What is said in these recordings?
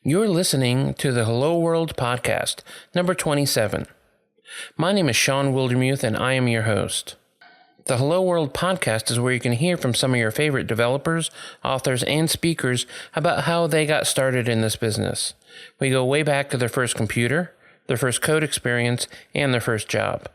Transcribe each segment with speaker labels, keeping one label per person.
Speaker 1: You're listening to the Hello World Podcast, number 27. My name is Sean Wildermuth, and I am your host. The Hello World Podcast is where you can hear from some of your favorite developers, authors, and speakers about how they got started in this business. We go way back to their first computer, their first code experience, and their first job.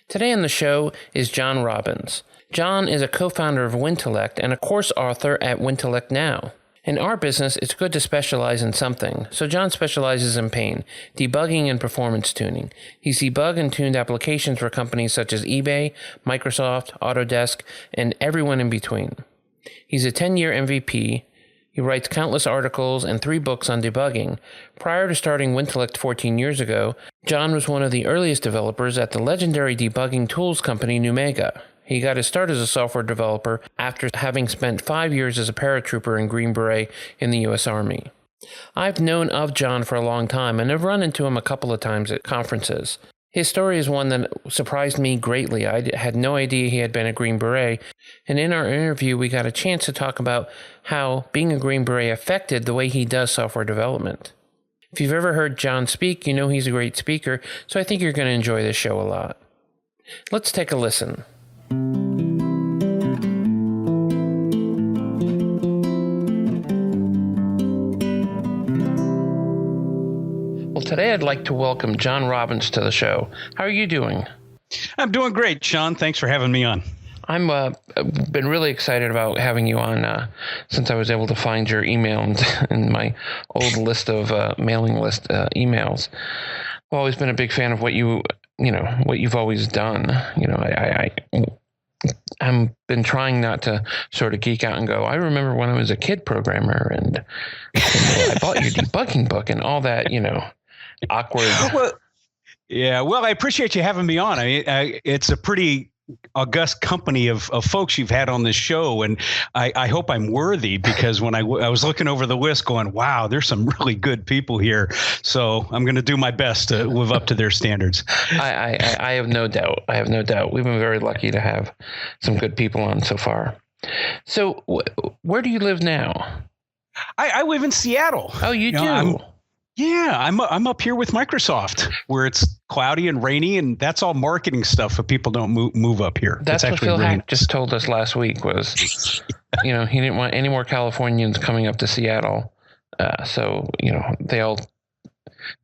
Speaker 1: Today on the show is John Robbins. John is a co-founder of Wintellect and a course author at Wintellect Now. In our business, it's good to specialize in something, so John specializes in pain, debugging, and performance tuning. He's debugged and tuned applications for companies such as eBay, Microsoft, Autodesk, and everyone in between. He's a 10-year MVP. He writes countless articles and 3 books on debugging. Prior to starting Wintellect 14 years ago, John was one of the earliest developers at the legendary debugging tools company Numega. He got his start as a software developer after having spent 5 years as a paratrooper in Green Beret in the U.S. Army. I've known of John for a long time and have run into him a couple of times at conferences. His story is one that surprised me greatly. I had no idea he had been a Green Beret, and in our interview we got a chance to talk about how being a Green Beret affected the way he does software development. If you've ever heard John speak, you know he's a great speaker, so I think you're going to enjoy this show a lot. Let's take a listen. Well, today I'd like to welcome John Robbins to the show. How are you doing?
Speaker 2: I'm doing great, Sean. Thanks for having me on.
Speaker 1: I'm been really excited about having you on since I was able to find your email in my old list of mailing list emails. I've always been a big fan of what you've always done. I've been trying not to sort of geek out and go, I remember when I was a kid programmer and I bought your debugging book and all that, awkward.
Speaker 2: Well, I appreciate you having me on. I mean, it's a pretty august company of folks you've had on this show, and I hope I'm worthy, because when I was looking over the list going, wow, there's some really good people here. So I'm going to do my best to live up to their standards.
Speaker 1: I have no doubt. We've been very lucky to have some good people on so far. So where do you live now?
Speaker 2: I live in Seattle.
Speaker 1: Oh, you do?
Speaker 2: I'm up here with Microsoft, where it's cloudy and rainy, and that's all marketing stuff. If people don't move up here.
Speaker 1: That's what Phil Hack just told us last week was, he didn't want any more Californians coming up to Seattle. So they all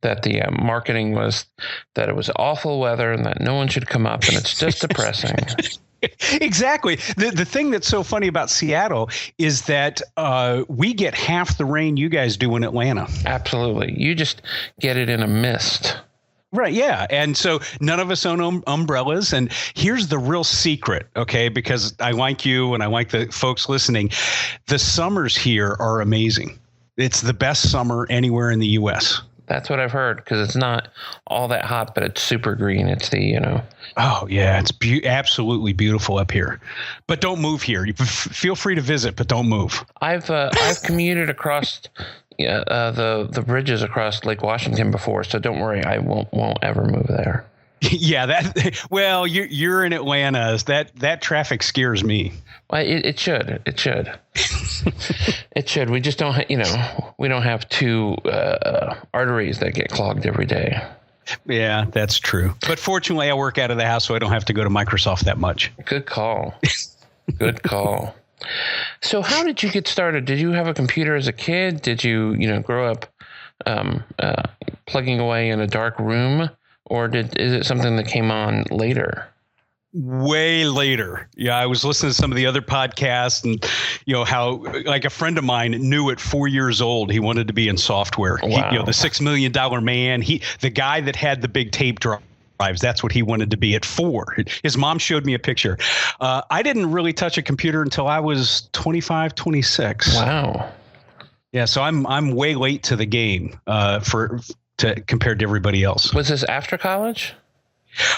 Speaker 1: that the marketing was that it was awful weather and that no one should come up, and it's just depressing.
Speaker 2: Exactly. The thing that's so funny about Seattle is that we get half the rain you guys do in Atlanta.
Speaker 1: Absolutely. You just get it in a mist.
Speaker 2: Right. Yeah. And so none of us own umbrellas. And here's the real secret. OK, because I like you and I like the folks listening. The summers here are amazing. It's the best summer anywhere in the U.S.
Speaker 1: That's what I've heard, because it's not all that hot, but it's super green. It's
Speaker 2: Oh, yeah. It's absolutely beautiful up here. But don't move here. You feel free to visit, but don't move. I've
Speaker 1: commuted across the bridges across Lake Washington before, so don't worry. I won't ever move there.
Speaker 2: Yeah, you're in Atlanta. That traffic scares me.
Speaker 1: Well, it should. It should. We just don't. We don't have 2 arteries that get clogged every day.
Speaker 2: Yeah, that's true. But fortunately, I work out of the house, so I don't have to go to Microsoft that much.
Speaker 1: Good call. Good call. So, how did you get started? Did you have a computer as a kid? Did you grow up plugging away in a dark room? Or is it something that came on later?
Speaker 2: Way later. Yeah, I was listening to some of the other podcasts, and how like a friend of mine knew at 4 years old he wanted to be in software.
Speaker 1: Wow.
Speaker 2: The $6 million man. The guy that had the big tape drives. That's what he wanted to be at 4. His mom showed me a picture. I didn't really touch a computer until I was 25, 26.
Speaker 1: Wow.
Speaker 2: Yeah, so I'm way late to the game compared to everybody else.
Speaker 1: Was this after college?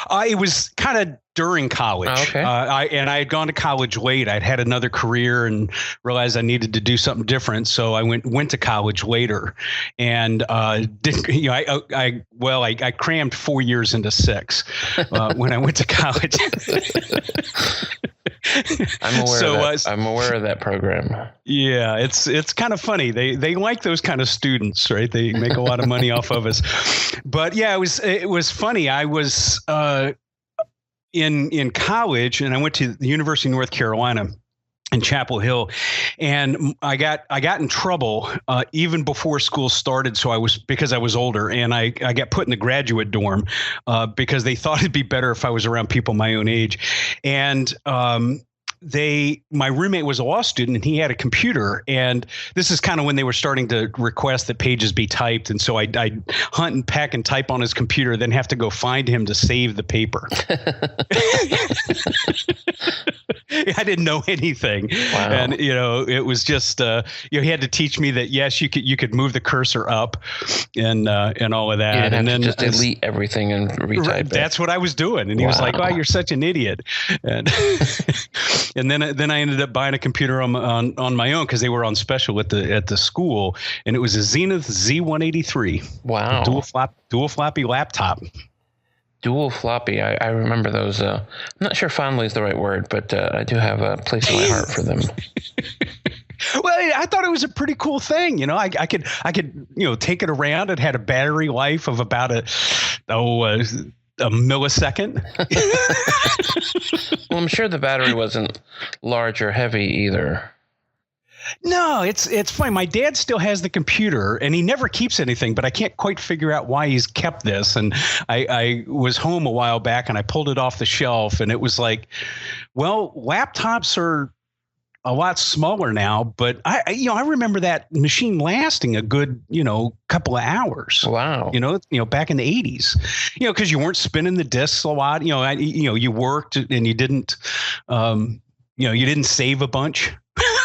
Speaker 2: It was kind of during college.
Speaker 1: Oh, okay.
Speaker 2: I had gone to college late. I'd had another career and realized I needed to do something different. So I went to college later, and I crammed 4 years into 6 when I went to college.
Speaker 1: I'm aware of that program.
Speaker 2: Yeah, it's kind of funny. They like those kind of students, right? They make a lot of money off of us. But yeah, it was funny. I was in college, and I went to the University of North Carolina in Chapel Hill, and I got in trouble even before school started. So because I was older, and I got put in the graduate dorm because they thought it'd be better if I was around people my own age, and my roommate was a law student, and he had a computer, and this is kind of when they were starting to request that pages be typed. And so I'd hunt and peck and type on his computer, then have to go find him to save the paper. I didn't know anything. Wow. And, it was just, he had to teach me that, yes, you could move the cursor up and all of that.
Speaker 1: And then just delete everything and retype it.
Speaker 2: That's what I was doing. And he was like, "Oh, you're such an idiot." And and then I ended up buying a computer on my own, because they were on special at the school, and it was a Zenith Z183.
Speaker 1: Wow.
Speaker 2: Dual floppy laptop.
Speaker 1: Dual floppy. I remember those. I'm not sure fondly is the right word, but I do have a place in my heart for them.
Speaker 2: Well, I thought it was a pretty cool thing. I could take it around. It had a battery life of about a millisecond.
Speaker 1: Well, I'm sure the battery wasn't large or heavy either.
Speaker 2: No, it's funny. My dad still has the computer, and he never keeps anything, but I can't quite figure out why he's kept this. And I was home a while back, and I pulled it off the shelf, and it was like, well, laptops are a lot smaller now, but I remember that machine lasting a good, couple of hours.
Speaker 1: Wow.
Speaker 2: Back in the 80s, because you weren't spinning the discs a lot. You worked, and you didn't save a bunch.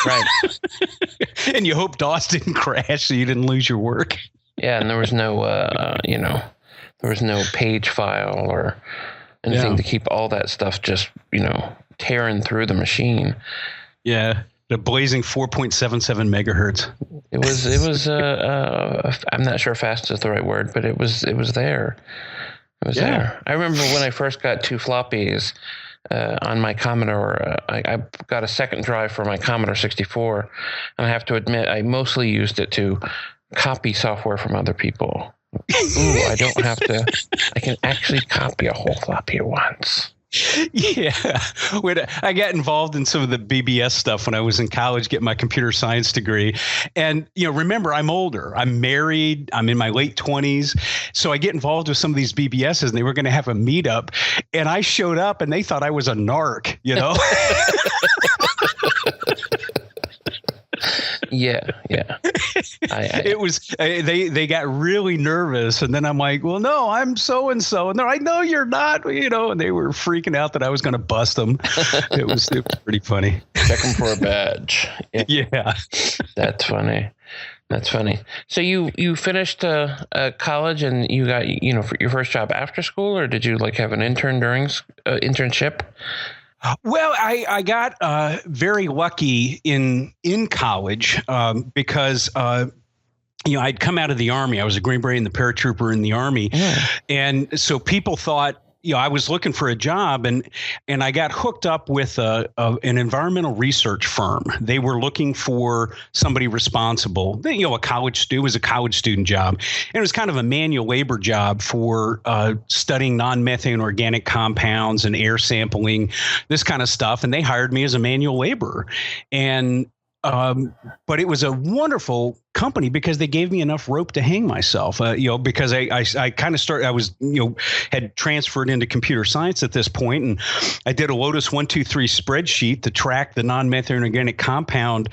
Speaker 1: Right.
Speaker 2: And you hope DOS didn't crash so you didn't lose your work.
Speaker 1: Yeah. And there was no, there was no page file or anything to keep all that stuff just, tearing through the machine. Yeah.
Speaker 2: The blazing 4.77 megahertz.
Speaker 1: It was I'm not sure fast is the right word, but it was there. It was there. I remember when I first got 2 floppies on my Commodore. I got a second drive for my Commodore 64, and I have to admit I mostly used it to copy software from other people. Ooh, I don't have to. I can actually copy a whole floppy at once.
Speaker 2: Yeah. I got involved in some of the BBS stuff when I was in college, getting my computer science degree. And, remember, I'm older. I'm married. I'm in my late 20s. So I get involved with some of these BBSs, and they were going to have a meetup. And I showed up, and they thought I was a narc,
Speaker 1: Yeah.
Speaker 2: It was they got really nervous, and then I'm like, "Well, no, I'm so and so," and they're like, "No, you're not," and they were freaking out that I was going to bust them. It was pretty funny.
Speaker 1: Check them for a badge.
Speaker 2: Yeah.
Speaker 1: That's funny. So you finished college, and you got for your first job after school, or did you have an intern during internship?
Speaker 2: Well, I got very lucky in college because I'd come out of the Army. I was a Green Beret and the paratrooper in the Army, and so people thought I was looking for a job, and I got hooked up with an environmental research firm. They were looking for somebody responsible. A college student. It was a college student job, and it was kind of a manual labor job for studying non-methane organic compounds and air sampling, this kind of stuff. And they hired me as a manual laborer, but it was a wonderful company because they gave me enough rope to hang myself, because I kind of started, I was, had transferred into computer science at this point. And I did a Lotus 123 spreadsheet to track the non-methane organic compound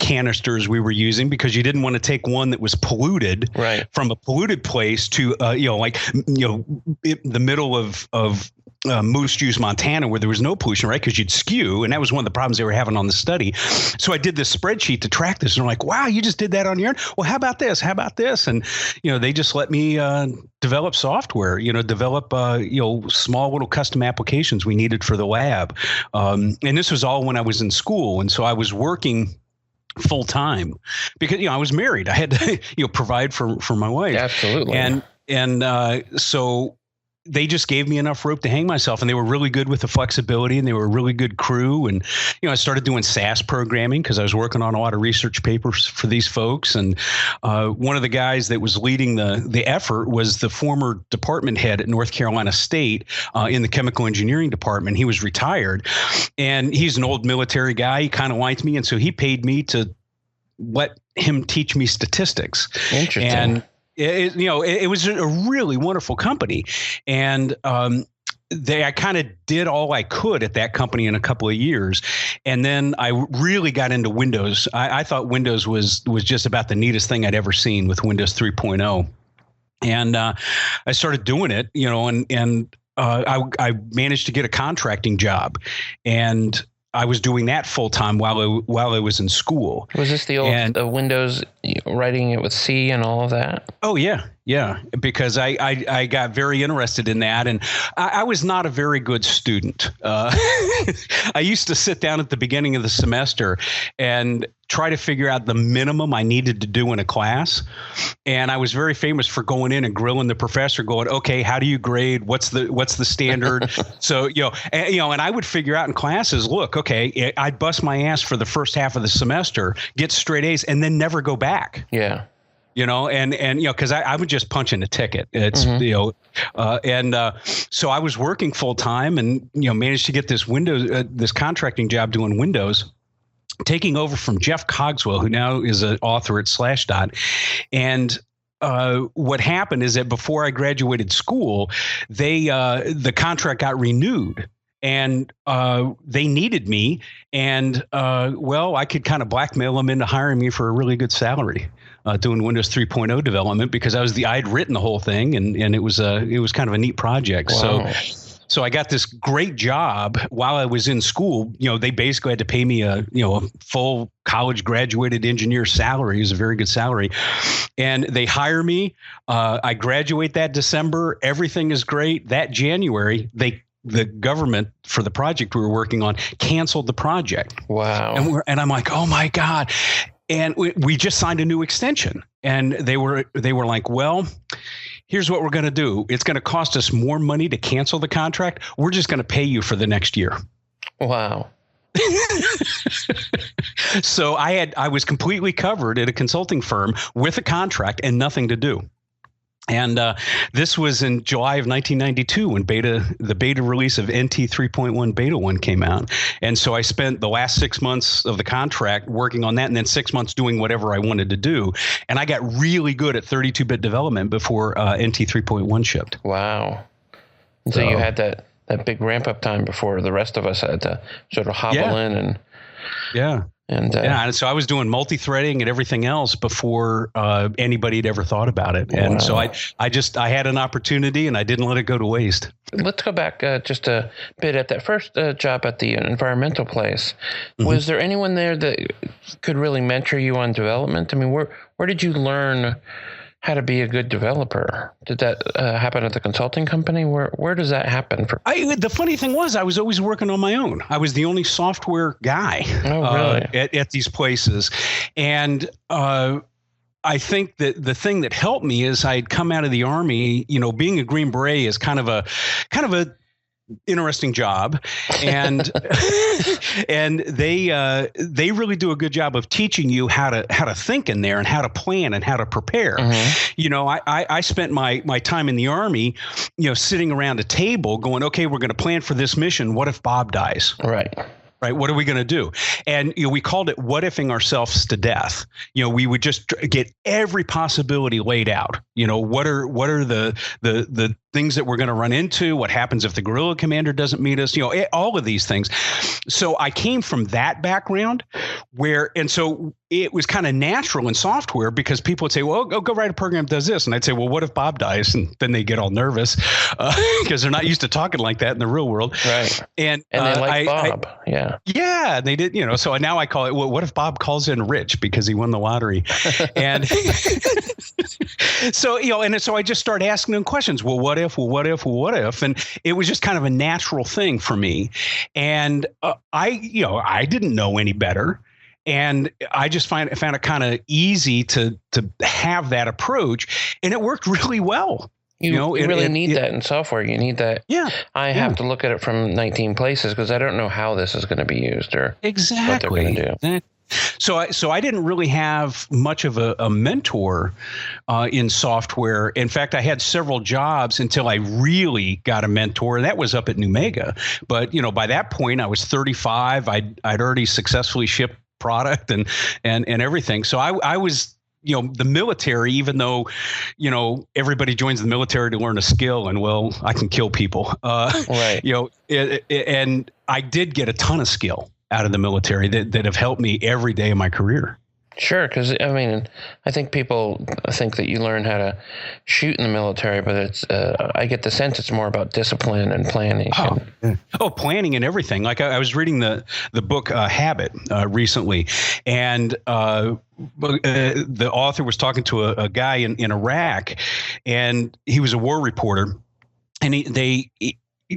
Speaker 2: canisters we were using, because you didn't want to take one that was polluted from a polluted place to, the middle of Moose Juice, Montana, where there was no pollution, right? Because you'd skew. And that was one of the problems they were having on the study. So I did this spreadsheet to track this. And they're like, wow, you just did that on your own. Well, how about this? How about this? And, they just let me develop software, develop, small little custom applications we needed for the lab. And this was all when I was in school. And so I was working full time because, I was married. I had to, provide for my wife.
Speaker 1: Absolutely.
Speaker 2: And so they just gave me enough rope to hang myself, and they were really good with the flexibility, and they were a really good crew. And, I started doing SAS programming because I was working on a lot of research papers for these folks. And one of the guys that was leading the effort was the former department head at North Carolina State in the chemical engineering department. He was retired, and he's an old military guy. He kind of liked me. And so he paid me to let him teach me statistics.
Speaker 1: Interesting.
Speaker 2: And it was a really wonderful company. And I kind of did all I could at that company in a couple of years. And then I really got into Windows. I thought Windows was just about the neatest thing I'd ever seen with Windows 3.0. And I started doing it, and I managed to get a contracting job. And I was doing that full time while I was in school.
Speaker 1: Was this the old Windows, writing it with C and all of that?
Speaker 2: Oh yeah. Because I got very interested in that, and I was not a very good student. I used to sit down at the beginning of the semester and try to figure out the minimum I needed to do in a class. And I was very famous for going in and grilling the professor, going, okay, how do you grade? What's the standard? So, and I would figure out in classes, look, okay, I'd bust my ass for the first half of the semester, get straight A's, and then never go back.
Speaker 1: Yeah.
Speaker 2: Because I would just punch in a ticket. It's, so I was working full time and, managed to get this this contracting job doing Windows, taking over from Jeff Cogswell, who now is an author at Slashdot. And what happened is that before I graduated school, the contract got renewed. And they needed me. And, I could kind of blackmail them into hiring me for a really good salary. Doing Windows 3.0 development because I'd written the whole thing, and it was kind of a neat project.
Speaker 1: Wow.
Speaker 2: So I got this great job while I was in school. They basically had to pay me a full college graduated engineer salary. It was a very good salary, and they hire me. I graduate that December. Everything is great. That January, the government for the project we were working on canceled the project.
Speaker 1: Wow.
Speaker 2: And I'm like, oh my God. And we just signed a new extension, and they were like, well, here's what we're going to do. It's going to cost us more money to cancel the contract. We're just going to pay you for the next year.
Speaker 1: Wow.
Speaker 2: So I was completely covered at a consulting firm with a contract and nothing to do. And this was in July of 1992 when the beta release of NT 3.1 Beta 1 came out. And so I spent the last 6 months of the contract working on that, and then 6 months doing whatever I wanted to do. And I got really good at 32-bit development before NT 3.1 shipped.
Speaker 1: Wow. And so you had that big ramp-up time before the rest of us had to sort of hobble in and...
Speaker 2: Yeah.
Speaker 1: And
Speaker 2: so I was doing multi-threading and everything else before anybody had ever thought about it. And so I had an opportunity and I didn't let it go to waste.
Speaker 1: Let's go back just a bit at that first job at the environmental place. Mm-hmm. Was there anyone there that could really mentor you on development? I mean, where did you learn how to be a good developer? Did that happen at the consulting company? Where does that happen?
Speaker 2: The funny thing was I was always working on my own. I was the only software guy at these places. And I think that the thing that helped me is I'd come out of the Army, being a Green Beret is kind of a interesting job, and and they really do a good job of teaching you how to think in there and how to plan and how to prepare. Mm-hmm. I spent my time in the Army, sitting around a table going, okay, we're going to plan for this mission. What if Bob dies? Right. What are we going to do? And we called it what ifing ourselves to death. We would just get every possibility laid out. What are the things that we're going to run into, what happens if the guerrilla commander doesn't meet us, all of these things. So I came from that background and so it was kind of natural in software because people would say, well, go write a program that does this. And I'd say, well, what if Bob dies? And then they get all nervous because they're not used to talking like that in the real world.
Speaker 1: Right.
Speaker 2: And
Speaker 1: they like Bob.
Speaker 2: Yeah, they did, so now I call it, well, what if Bob calls in rich because he won the lottery? And so, and so I just started asking them questions. Well, what if? Well, what if? Well, what if? And it was just kind of a natural thing for me. And I didn't know any better. And I just found it kind of easy to have that approach, and it worked really well.
Speaker 1: You really need that in software. You need that.
Speaker 2: Yeah.
Speaker 1: I have to look at it from 19 places because I don't know how this is going to be used or
Speaker 2: exactly
Speaker 1: what they're going to do.
Speaker 2: So I didn't really have much of a mentor in software. In fact, I had several jobs until I really got a mentor, and that was up at Numega. But by that point, I was 35. I'd already successfully shipped product and everything. So I was, the military, even though, everybody joins the military to learn a skill and I can kill people.
Speaker 1: Right.
Speaker 2: And I did get a ton of skill out of the military that have helped me every day of my career.
Speaker 1: Sure, because I think people think that you learn how to shoot in the military, but it's I get the sense it's more about discipline and planning.
Speaker 2: Planning and everything. Like I was reading the book Habit recently, and the author was talking to a guy in Iraq, and he was a war reporter, and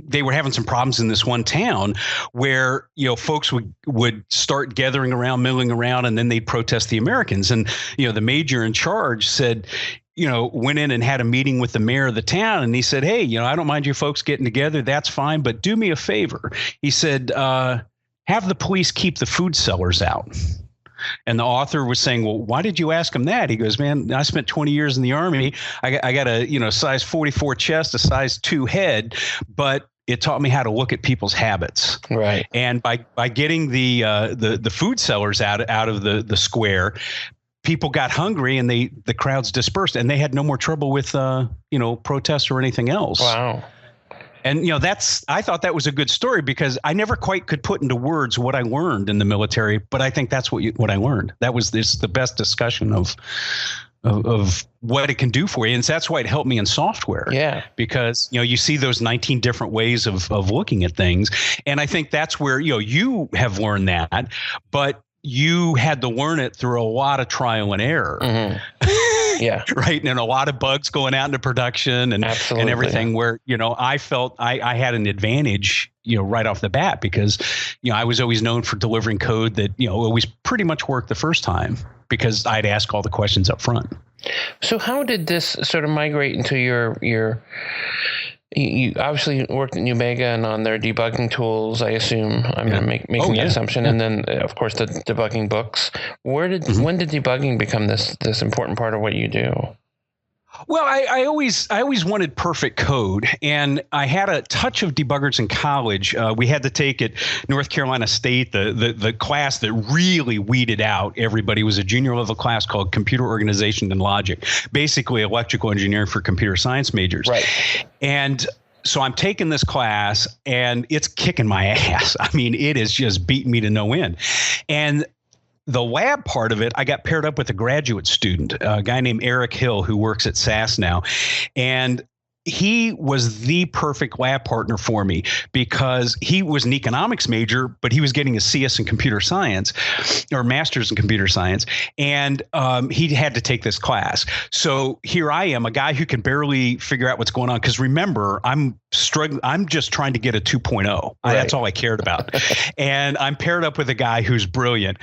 Speaker 2: they were having some problems in this one town where, folks would start gathering around, milling around, and then they'd protest the Americans. And, the major in charge said, went in and had a meeting with the mayor of the town. And he said, hey, I don't mind you folks getting together. That's fine. But do me a favor. He said, have the police keep the food sellers out. And the author was saying, well, why did you ask him that? He goes, man, I spent 20 years in the Army. I got a, size 44 chest, a size 2 head, but it taught me how to look at people's habits.
Speaker 1: Right. And
Speaker 2: by getting the food sellers out of the square, people got hungry and the crowds dispersed and they had no more trouble with, protests or anything else.
Speaker 1: Wow.
Speaker 2: And, I thought that was a good story because I never quite could put into words what I learned in the military, but I think that's what I learned. That was the best discussion of what it can do for you. And that's why it helped me in software.
Speaker 1: Yeah.
Speaker 2: Because, you see those 19 different ways of looking at things. And I think that's where, you have learned that, but you had to learn it through a lot of trial and error.
Speaker 1: Mm-hmm. Yeah.
Speaker 2: Right. And a lot of bugs going out into production and everything where, I felt I had an advantage, right off the bat because, I was always known for delivering code that, always pretty much worked the first time because I'd ask all the questions up front.
Speaker 1: So how did this sort of migrate into your you obviously worked at Numega and on their debugging tools, I assume. I'm making the assumption. And then, of course, the debugging books. When did debugging become this important part of what you do?
Speaker 2: Well, I always wanted perfect code, and I had a touch of debuggers in college. We had to take at North Carolina State the class that really weeded out everybody. It was a junior level class called Computer Organization and Logic, basically electrical engineering for computer science majors.
Speaker 1: Right.
Speaker 2: And so I'm taking this class, and it's kicking my ass. I mean, it is just beating me to no end. And the lab part of it, I got paired up with a graduate student, a guy named Eric Hill, who works at SAS now. And he was the perfect lab partner for me because he was an economics major, but he was getting a CS in computer science or master's in computer science. And he had to take this class. So here I am, a guy who can barely figure out what's going on. Because remember, I'm struggling. I'm just trying to get a 2.0. Right. That's all I cared about. And I'm paired up with a guy who's brilliant.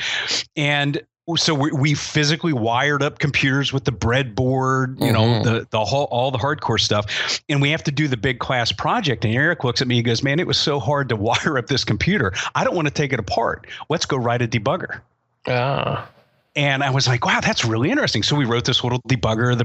Speaker 2: And so we physically wired up computers with the breadboard, the whole, all the hardcore stuff. And we have to do the big class project. And Eric looks at me, he goes, man, it was so hard to wire up this computer. I don't want to take it apart. Let's go write a debugger. And I was like, wow, that's really interesting. So we wrote this little debugger.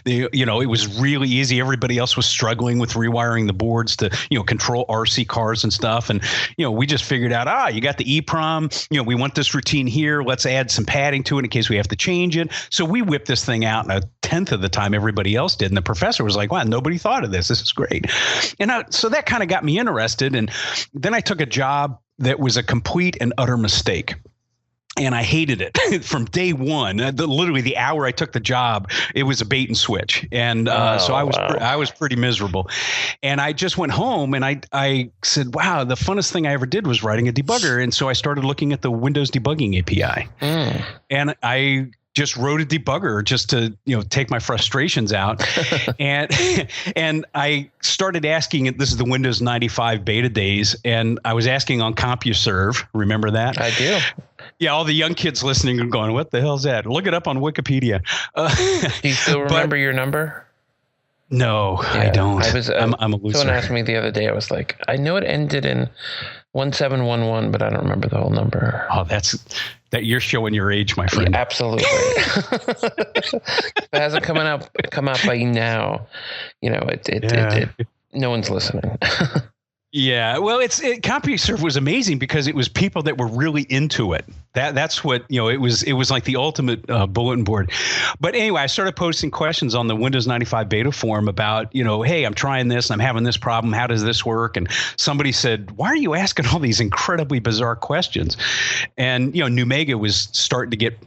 Speaker 2: It was really easy. Everybody else was struggling with rewiring the boards to, control RC cars and stuff. And, we just figured out, you got the EEPROM, we want this routine here. Let's add some padding to it in case we have to change it. So we whipped this thing out in a tenth of the time everybody else did. And the professor was like, wow, nobody thought of this. This is great. And so that kind of got me interested. And then I took a job that was a complete and utter mistake. And I hated it from day one. Literally, the hour I took the job, it was a bait and switch, and so I was pretty miserable. And I just went home and I said, "Wow, the funnest thing I ever did was writing a debugger." And so I started looking at the Windows debugging API, and I just wrote a debugger just to take my frustrations out, and I started asking it. This is the Windows 95 beta days, and I was asking on CompuServe. Remember that?
Speaker 1: I do.
Speaker 2: Yeah, all the young kids listening are going, "What the hell's that?" Look it up on Wikipedia.
Speaker 1: Do you still remember your number?
Speaker 2: No, yeah, I don't. I'm a loser.
Speaker 1: Someone asked me the other day. I was like, I know it ended in 1711, but I don't remember the whole number.
Speaker 2: Oh, that you're showing your age, my friend.
Speaker 1: Yeah, absolutely. If it hasn't come out by now, no one's listening.
Speaker 2: Yeah, well, CompuServe was amazing because it was people that were really into it. That's what it was like the ultimate bulletin board. But anyway, I started posting questions on the Windows 95 beta forum about hey, I'm trying this, and I'm having this problem. How does this work? And somebody said, why are you asking all these incredibly bizarre questions? And Numega was starting to get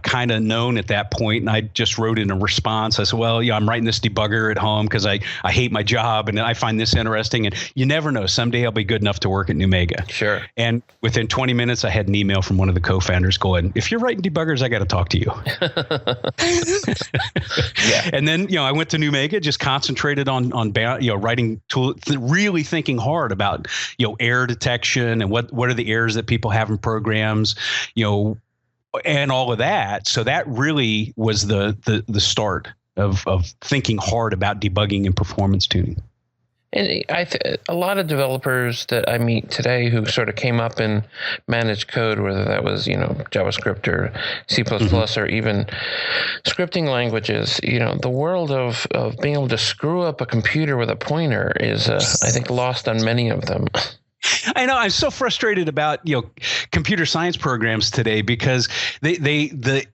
Speaker 2: kind of known at that point, and I just wrote in a response. I said, well, I'm writing this debugger at home because I hate my job and I find this interesting, and you never know, someday I'll be good enough to work at Numega.
Speaker 1: Sure.
Speaker 2: And within 20 minutes I had an email from one of the co-founders going, if you're writing debuggers, I got to talk to you. Yeah. And then I went to Numega, just concentrated on writing tool, really thinking hard about error detection and what are the errors that people have in programs, and all of that. So that really was the start of thinking hard about debugging and performance tuning.
Speaker 1: And a lot of developers that I meet today who sort of came up in managed code, whether that was JavaScript or C++ or even scripting languages, the world of being able to screw up a computer with a pointer is I think lost on many of them.
Speaker 2: I know. I'm so frustrated about computer science programs today because the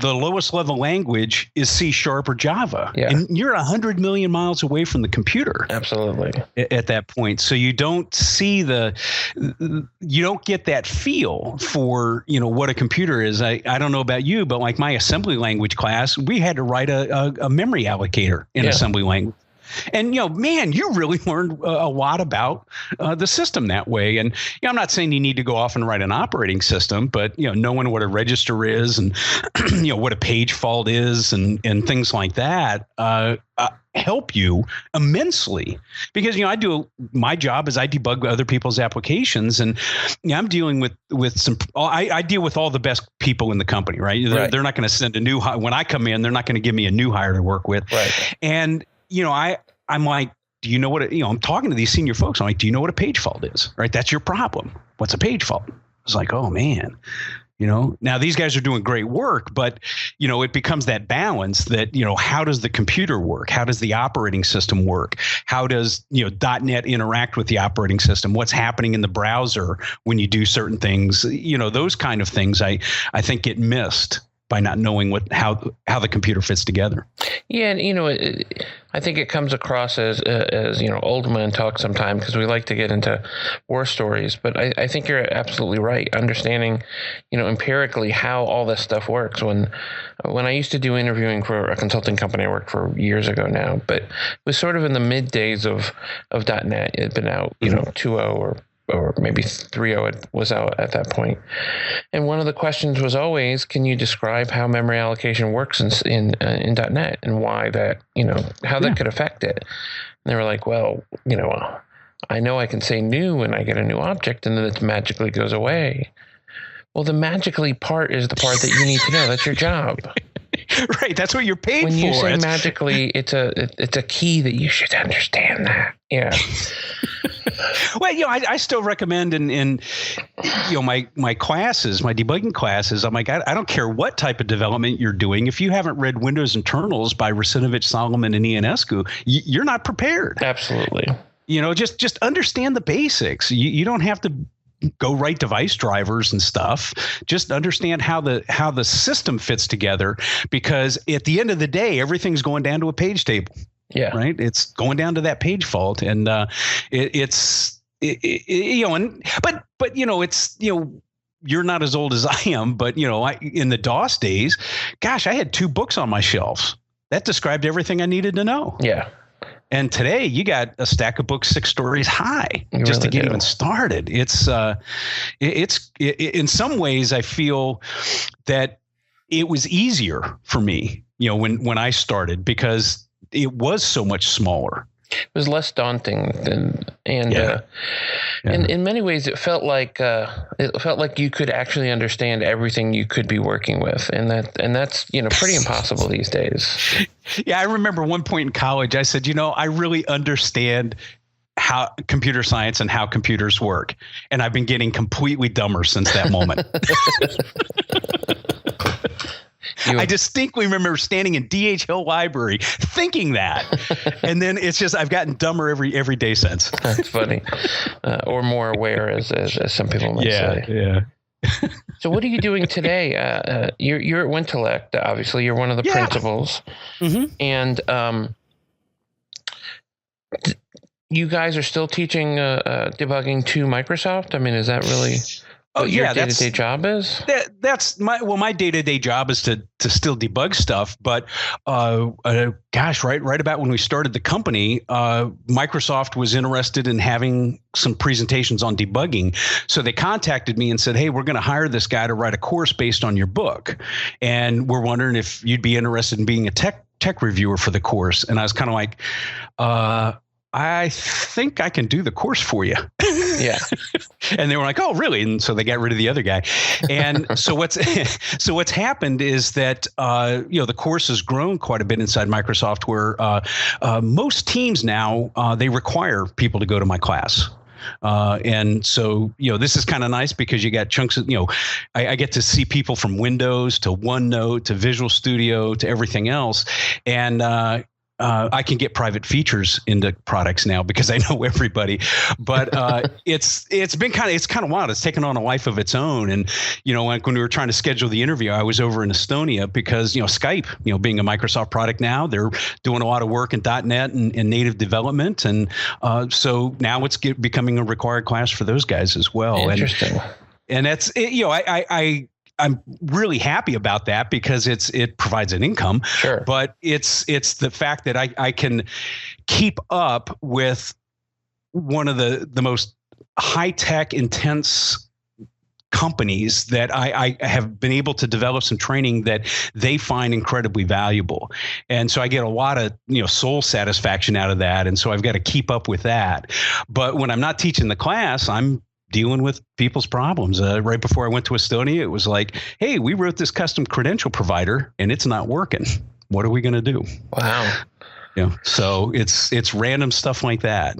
Speaker 2: lowest level language is C# or Java, and you're 100 million miles away from the computer.
Speaker 1: Absolutely.
Speaker 2: At that point, so you don't see you don't get that feel for what a computer is. I don't know about you, but like my assembly language class, we had to write a memory allocator in assembly language. And, man, you really learned a lot about the system that way. And I'm not saying you need to go off and write an operating system, but, knowing what a register is and, what a page fault is and things like that help you immensely. Because, my job is I debug other people's applications, and I'm dealing with some I deal with all the best people in the company, right? They're not going to send a new hire. When I come in, they're not going to give me a new hire to work with.
Speaker 1: Right.
Speaker 2: And I'm like, do you know what I'm talking to these senior folks. I'm like, do you know what a page fault is? Right. That's your problem. What's a page fault? It's like, oh man, now these guys are doing great work, but it becomes that balance that, how does the computer work? How does the operating system work? How does, .NET interact with the operating system? What's happening in the browser when you do certain things? Those kind of things I think get missed by not knowing how the computer fits together. Yeah,
Speaker 1: and I think it comes across as old man talk sometimes because we like to get into war stories. But I think you're absolutely right. Understanding, empirically how all this stuff works. When I used to do interviewing for a consulting company I worked for years ago now, but it was sort of in the mid days of .NET. It had been out, 2.0 or maybe 3.0 was out at that point. And one of the questions was always, can you describe how memory allocation works in .NET and why that, how that could affect it? And they were like, well, I know I can say new when I get a new object and then it magically goes away. Well, the magically part is the part that you need to know. That's your job.
Speaker 2: Right. That's what you're paid for.
Speaker 1: When you say magically, it's a key that you should understand that. Yeah.
Speaker 2: Well, I still recommend in my classes, my debugging classes. I'm like, I don't care what type of development you're doing. If you haven't read Windows Internals by Rasinovich, Solomon, and Ionescu, you're not prepared.
Speaker 1: Absolutely.
Speaker 2: Just understand the basics. You don't have to go write device drivers and stuff. Just understand how the system fits together, because at the end of the day, everything's going down to a page table.
Speaker 1: Yeah.
Speaker 2: Right. It's going down to that page fault, and it's you're not as old as I am, but in the DOS days, gosh, I had 2 books on my shelves that described everything I needed to know.
Speaker 1: Yeah.
Speaker 2: And today you got a stack of books 6 stories high just to get even started. It's in some ways I feel that it was easier for me, when I started, because it was so much smaller.
Speaker 1: It was less daunting and in many ways it felt like you could actually understand everything you could be working with, and that's pretty impossible these days.
Speaker 2: Yeah, I remember one point in college I said, I really understand how computer science and how computers work, and I've been getting completely dumber since that moment. I distinctly remember standing in D.H. Hill Library thinking that. And then it's just, I've gotten dumber every day since.
Speaker 1: That's funny. Or more aware, as some people might say.
Speaker 2: Yeah.
Speaker 1: So what are you doing today? You're at Wintellect, obviously. You're one of the principals. Mm-hmm. And you guys are still teaching debugging to Microsoft? I mean, is that really... your day-to-day job is?
Speaker 2: That's my day-to-day job is to still debug stuff. But right about when we started the company, Microsoft was interested in having some presentations on debugging. So they contacted me and said, hey, we're going to hire this guy to write a course based on your book. And we're wondering if you'd be interested in being a tech reviewer for the course. And I was kind of like, I think I can do the course for you.
Speaker 1: Yeah.
Speaker 2: And they were like, oh, really? And so they got rid of the other guy. And so what's happened is that, the course has grown quite a bit inside Microsoft, where most teams now, they require people to go to my class. And so, this is kind of nice because you got chunks of, I get to see people from Windows to OneNote to Visual Studio to everything else. And, I can get private features into products now because I know everybody, but it's kind of wild. It's taken on a life of its own. And like when we were trying to schedule the interview, I was over in Estonia because Skype, being a Microsoft product now, they're doing a lot of work in .NET and native development, and so now it's becoming a required class for those guys as well.
Speaker 1: Interesting.
Speaker 2: And that's I'm really happy about that because it provides an income.
Speaker 1: Sure.
Speaker 2: But it's the fact that I can keep up with one of the most high-tech, intense companies that I have been able to develop some training that they find incredibly valuable. And so I get a lot of, soul satisfaction out of that. And so I've got to keep up with that. But when I'm not teaching the class, I'm dealing with people's problems. Right before I went to Estonia, it was like, hey, we wrote this custom credential provider and it's not working. What are we going to do?
Speaker 1: Wow.
Speaker 2: So it's random stuff like that.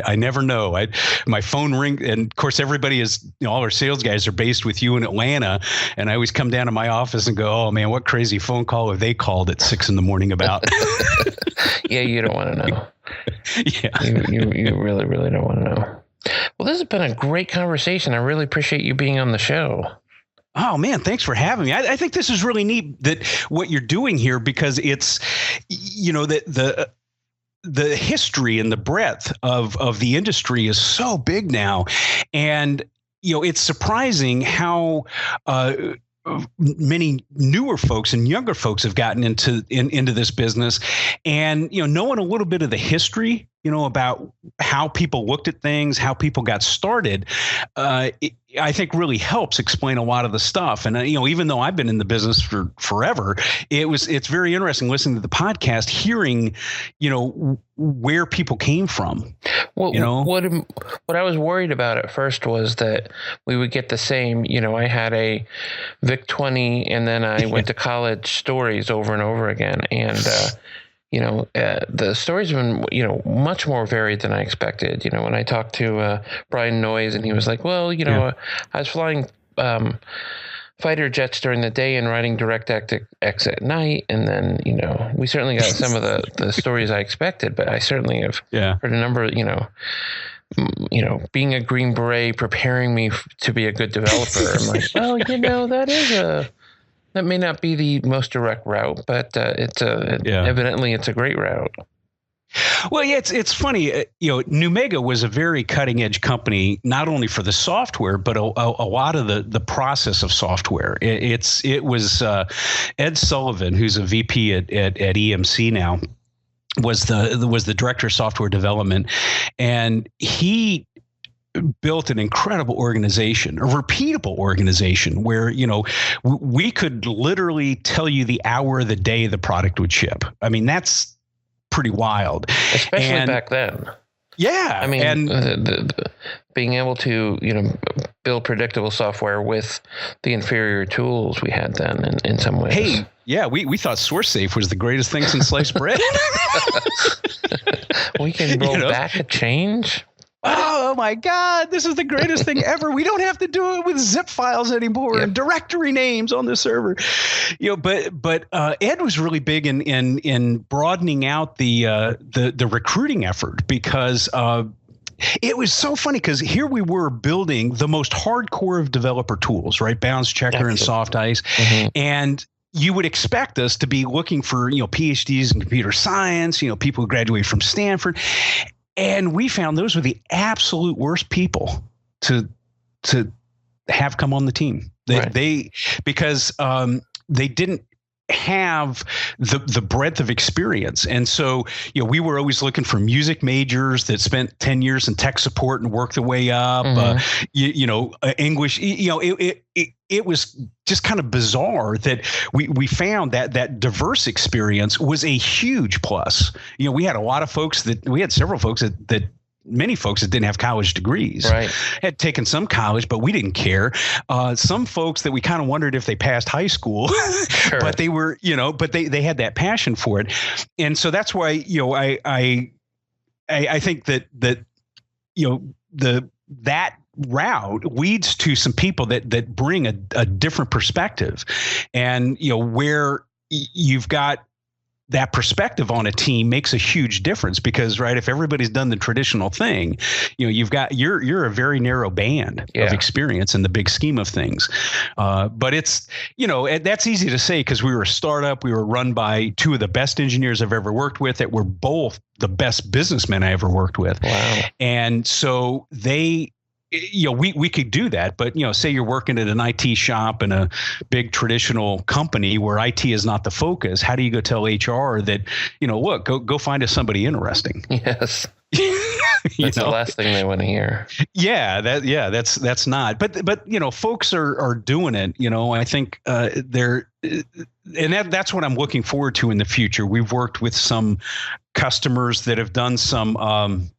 Speaker 2: I never know. My phone ring, and of course everybody is, all our sales guys are based with you in Atlanta, and I always come down to my office and go, oh man, what crazy phone call have they called at 6 a.m. about?
Speaker 1: Yeah, you don't want to know.
Speaker 2: Yeah,
Speaker 1: you really, really don't want to know. Well, this has been a great conversation. I really appreciate you being on the show.
Speaker 2: Oh man, thanks for having me. I think this is really neat that what you're doing here, because it's, the history and the breadth of the industry is so big now, and it's surprising how many newer folks and younger folks have gotten into this business, and knowing a little bit of the history, about how people looked at things, how people got started, I think really helps explain a lot of the stuff. And even though I've been in the business for forever, it's very interesting listening to the podcast, hearing where people came from.
Speaker 1: What I was worried about at first was that we would get the same. I had a VIC 20, and then I went to college stories over and over again, and the stories have been, much more varied than I expected. When I talked to Brian Noyes, and he was like, well, I was flying fighter jets during the day and riding DirectX at night. And then, we certainly got some of the stories I expected, but I certainly have heard a number of, being a Green Beret preparing me to be a good developer. I'm like, well, that may not be the most direct route, but evidently it's a great route.
Speaker 2: Well, yeah, it's funny. Numega was a very cutting edge company, not only for the software, but a lot of the process of software. It was Ed Sullivan, who's a VP at EMC now, was the director of software development, and he built an incredible organization, a repeatable organization where, we could literally tell you the hour of the day the product would ship. I mean, that's pretty wild.
Speaker 1: Especially back then.
Speaker 2: Yeah.
Speaker 1: I mean, and the being able to, build predictable software with the inferior tools we had then in some ways.
Speaker 2: Hey, yeah, we thought SourceSafe was the greatest thing since sliced bread.
Speaker 1: We can roll back a change.
Speaker 2: Oh my God, this is the greatest thing ever. We don't have to do it with zip files anymore and directory names on the server. But Ed was really big in broadening out the recruiting effort, because it was so funny, because here we were building the most hardcore of developer tools, right? Bounds Checker and Soft Ice. Mm-hmm. And you would expect us to be looking for, PhDs in computer science, people who graduated from Stanford. And we found those were the absolute worst people to have come on the team. Because they didn't have the breadth of experience. And so, we were always looking for music majors that spent 10 years in tech support and worked their way up, English, it was just kind of bizarre that we found that diverse experience was a huge plus. We had several folks that many folks that didn't have college degrees, had taken some college, but we didn't care. Some folks that we kind of wondered if they passed high school, but they were, but they had that passion for it. And so that's why, I think that that route leads to some people that bring a different perspective, and where you've got that perspective on a team makes a huge difference, because if everybody's done the traditional thing, you're a very narrow band of experience in the big scheme of things. But it's, that's easy to say, because we were a startup. We were run by two of the best engineers I've ever worked with, that were both the best businessmen I ever worked with. Wow. And so we could do that, but say you're working at an IT shop in a big traditional company where IT is not the focus. How do you go tell HR that, look, go find us somebody interesting?
Speaker 1: Yes. That's the last thing they want to hear.
Speaker 2: Yeah, that's not. But folks are doing it. I think they're, and that's what I'm looking forward to in the future. We've worked with some customers that have done some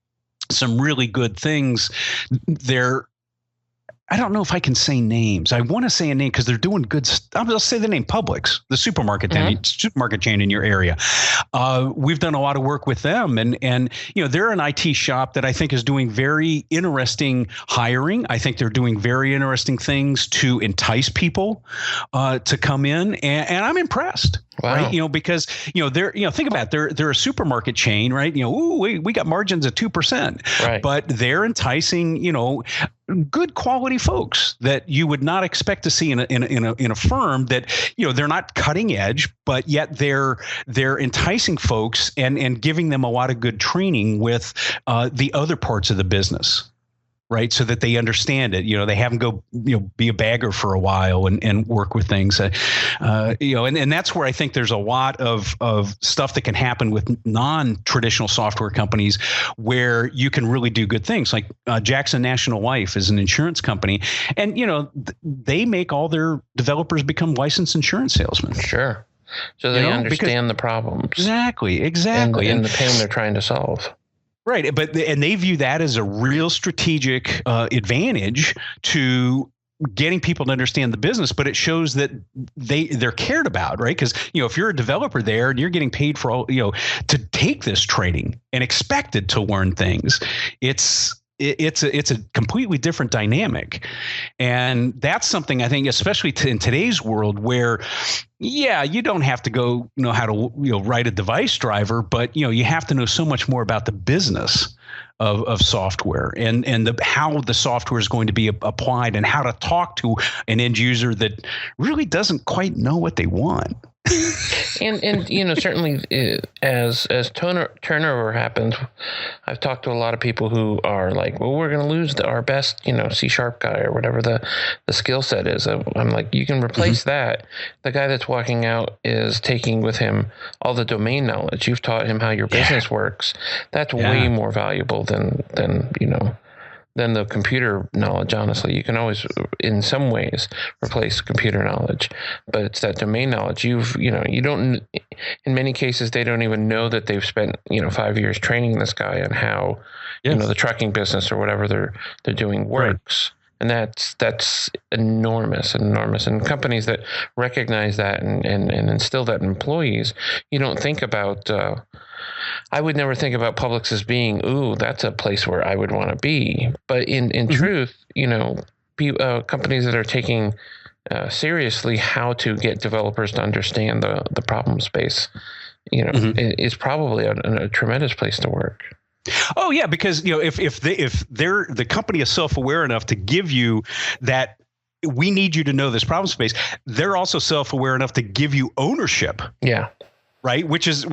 Speaker 2: really good things. I don't know if I can say names. I want to say a name because they're doing good stuff. I'll say the name: Publix, the supermarket chain in your area. We've done a lot of work with them, and they're an IT shop that I think is doing very interesting hiring. I think they're doing very interesting things to entice people to come in, and I'm impressed. Wow. Right. Because, they're, think about it. They're a supermarket chain, right? We got margins at 2%, right, but they're enticing, good quality folks that you would not expect to see in a firm that, they're not cutting edge, but yet they're enticing folks and giving them a lot of good training with the other parts of the business. Right. So that they understand it. They have them go, be a bagger for a while and work with things, and that's where I think there's a lot of stuff that can happen with non-traditional software companies where you can really do good things. Like Jackson National Life is an insurance company, and, they make all their developers become licensed insurance salesmen.
Speaker 1: Sure. So they understand the problems.
Speaker 2: Exactly.
Speaker 1: And the pain they're trying to solve. Right.
Speaker 2: And they view that as a real strategic advantage to getting people to understand the business, but it shows that they're cared about, right? Because, if you're a developer there and you're getting paid for all, to take this training and expected to learn things, it's a completely different dynamic. And that's something I think, especially in today's world where, you don't have to go know how to, write a device driver, but, you have to know so much more about the business of software and how the software is going to be applied and how to talk to an end user that really doesn't quite know what they want.
Speaker 1: And certainly as turnover happens, I've talked to a lot of people who are like, well, we're going to lose our best, C# guy or whatever the skill set is. I'm like, you can replace that. The guy that's walking out is taking with him all the domain knowledge. You've taught him how your business works. That's way more valuable than the computer knowledge. Honestly, you can always, in some ways, replace computer knowledge, but it's that domain knowledge. You don't. In many cases, they don't even know that they've spent 5 years training this guy on how the trucking business or whatever they're doing works. Right. And that's enormous. And companies that recognize that and instill that in employees, you don't think about. I would never think about Publix as being, ooh, that's a place where I would want to be. But in truth, companies that are taking seriously how to get developers to understand the problem space, is probably a tremendous place to work.
Speaker 2: Oh yeah, because if the company is self-aware enough to give you that, we need you to know this problem space, they're also self-aware enough to give you ownership. Yeah. Right. Which is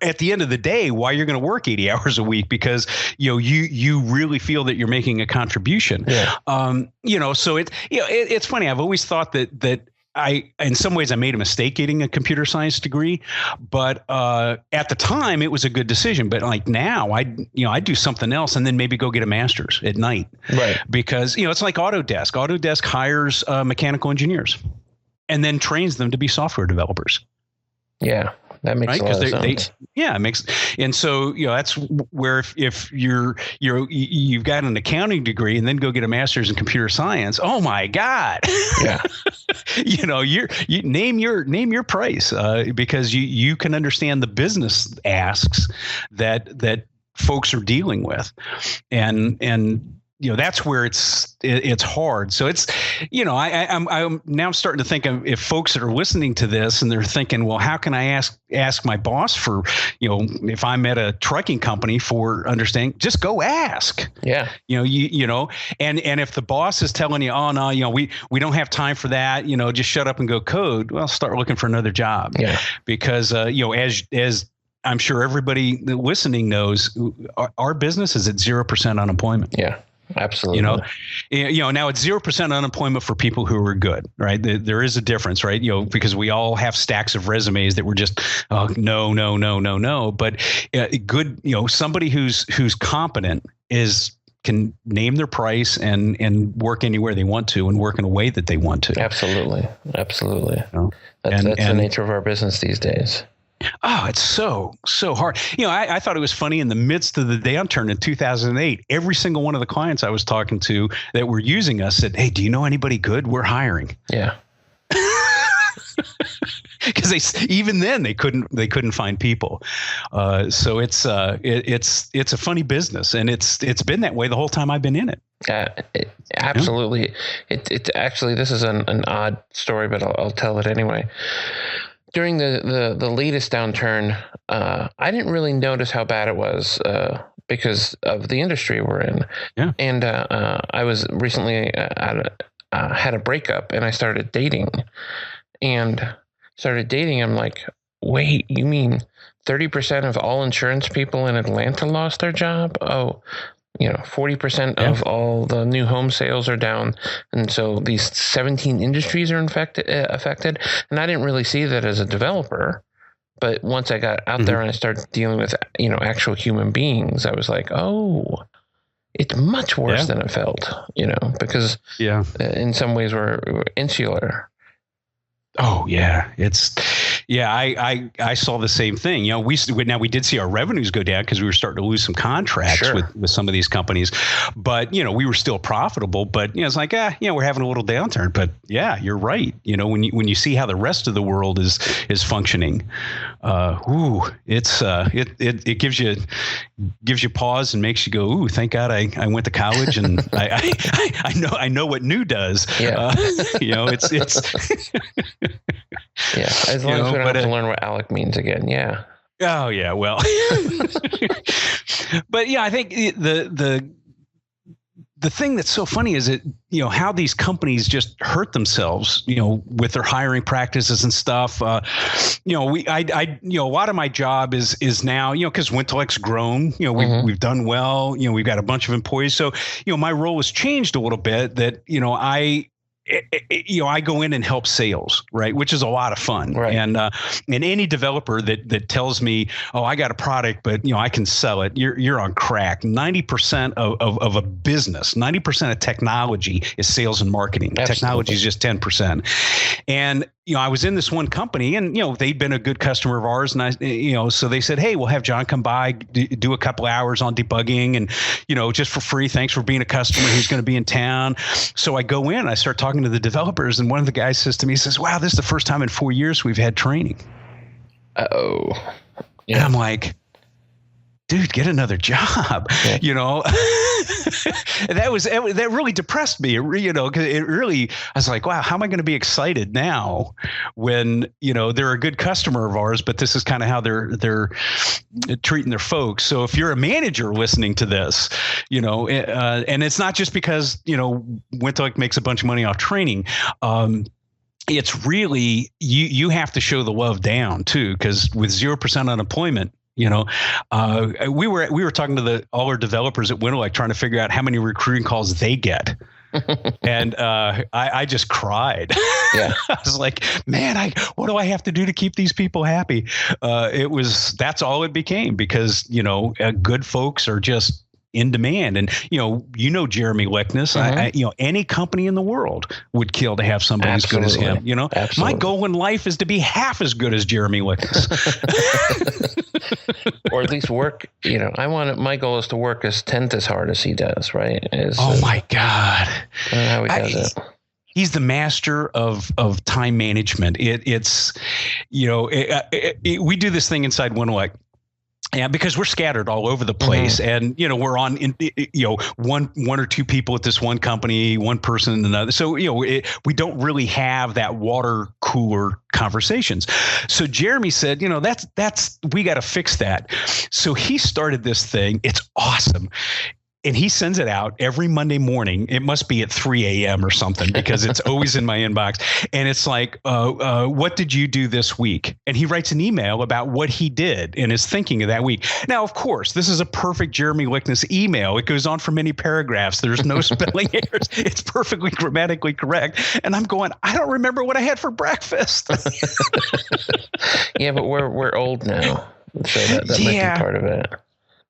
Speaker 2: at the end of the day why you're going to work 80 hours a week, because you really feel that you're making a contribution. Yeah. So it's funny. I've always thought that in some ways I made a mistake getting a computer science degree, but at the time it was a good decision. But like now I do something else and then maybe go get a master's at night. Right. Because, it's like Autodesk. Autodesk hires mechanical engineers and then trains them to be software developers. Yeah. That makes a lot of sense. It makes, and so that's where if you've got an accounting degree and then go get a master's in computer science, oh my God, yeah, you name your price because you can understand the business asks that folks are dealing with, and that's where it's hard. So it's, I'm now starting to think of if folks that are listening to this and they're thinking, well, how can I ask my boss for, if I'm at a trucking company for understanding, just go ask. Yeah. And if the boss is telling you, oh no, we don't have time for that, just shut up and go code. Well, start looking for another job. Yeah. Because, as I'm sure everybody listening knows, our business is at 0% unemployment. Yeah. Absolutely. Now it's 0% unemployment for people who are good, right? There is a difference, right? Because we all have stacks of resumes that were just no. But good, somebody who's competent can name their price and work anywhere they want to and work in a way that they want to. Absolutely. That's the nature of our business these days. Oh, it's so hard. I thought it was funny in the midst of the downturn in 2008, every single one of the clients I was talking to that were using us said, hey, do you know anybody good? We're hiring. Yeah. Because even then they couldn't find people. So it's a funny business, and it's been that way the whole time I've been in it. Absolutely. It actually, this is an odd story, but I'll tell it anyway. During the latest downturn, I didn't really notice how bad it was because of the industry we're in. Yeah. And I was recently had a breakup, and I started dating. I'm like, wait, you mean 30% of all insurance people in Atlanta lost their job? Oh, 40% of all the new home sales are down. And so these 17 industries are affected. And I didn't really see that as a developer. But once I got out there and I started dealing with, actual human beings, I was like, oh, it's much worse than it felt, because in some ways we're insular. Oh yeah, it's Yeah, I saw the same thing. We did see our revenues go down because we were starting to lose some contracts
Speaker 1: Sure.
Speaker 2: with some of these companies, but we were still profitable. But it's like we're having a little downturn. But yeah, you're right. When you see how the rest of the world is functioning, it gives you pause and makes you go, ooh, thank God I went to college and I know what new does.
Speaker 1: Yeah.
Speaker 2: It's
Speaker 1: yeah. As long as we don't have to learn what ALEC means again. Yeah.
Speaker 2: Oh yeah. Well, but yeah, I think the thing that's so funny is that, how these companies just hurt themselves, with their hiring practices and stuff. A lot of my job is now, because Wintelec's grown, we've done well, we've got a bunch of employees. So, my role has changed a little bit that, I go in and help sales, right, which is a lot of fun.
Speaker 1: Right.
Speaker 2: And any developer that tells me, oh, I got a product, but I can sell it, you're on crack. 90% of a business, 90% of technology is sales and marketing.
Speaker 1: Absolutely.
Speaker 2: Technology is just 10%. And I was in this one company, and they'd been a good customer of ours, and so they said, hey, we'll have John come by, do a couple hours on debugging, and just for free. Thanks for being a customer who's going to be in town. So I go in, I start talking to the developers, and one of the guys says to me, he says, wow, this is the first time in 4 years we've had training.
Speaker 1: Uh-oh. Yeah.
Speaker 2: And I'm like, dude, get another job. Yeah. That really depressed me, because it really, I was like, wow, how am I going to be excited now when, they're a good customer of ours, but this is kind of how they're treating their folks. So if you're a manager listening to this, and it's not just because, Wintelec makes a bunch of money off training. It's really, you have to show the love down too, because with 0% unemployment, we were talking to all our developers at Wintelec trying to figure out how many recruiting calls they get. And I just cried.
Speaker 1: Yeah.
Speaker 2: I was like, man, what do I have to do to keep these people happy? That's all it became, because, good folks are just in demand. And, Jeremy Lickness, any company in the world would kill to have somebody as good as him.
Speaker 1: Absolutely.
Speaker 2: My goal in life is to be half as good as Jeremy Lickness.
Speaker 1: Or at least work, my goal is to work as 10th as hard as he does, right?
Speaker 2: My God.
Speaker 1: I don't know how he does it.
Speaker 2: He's the master of time management. We do this thing inside Wintelec. Yeah, because we're scattered all over the place, and we're on, one or two people at this one company, one person in another. So we don't really have that water cooler conversations. So Jeremy said, that's we got to fix that. So he started this thing. It's awesome. And he sends it out every Monday morning. It must be at 3 a.m. or something, because it's always in my inbox. And it's like, what did you do this week? And he writes an email about what he did and his thinking of that week. Now, of course, this is a perfect Jeremy Lickness email. It goes on for many paragraphs. There's no spelling errors. It's perfectly grammatically correct. And I'm going, I don't remember what I had for breakfast.
Speaker 1: Yeah, but we're old now. So that might be part of it.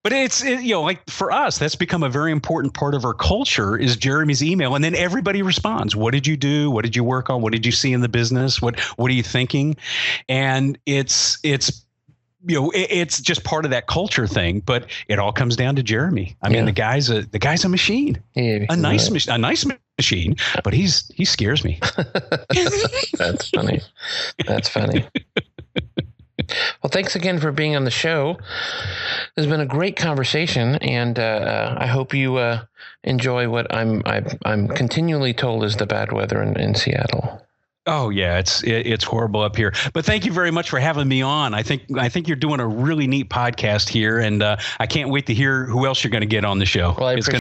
Speaker 2: But it's like for us, that's become a very important part of our culture is Jeremy's email. And then everybody responds. What did you do? What did you work on? What did you see in the business? What are you thinking? And it's just part of that culture thing. But it all comes down to Jeremy. I mean, the guy's a machine, a nice machine, but he scares me.
Speaker 1: That's funny. That's funny. Well, thanks again for being on the show. It's been a great conversation, and I hope you enjoy what I'm continually told is the bad weather in Seattle.
Speaker 2: Oh yeah, it's horrible up here. But thank you very much for having me on. I think you're doing a really neat podcast here, and I can't wait to hear who else you're going to get on the show.
Speaker 1: Well,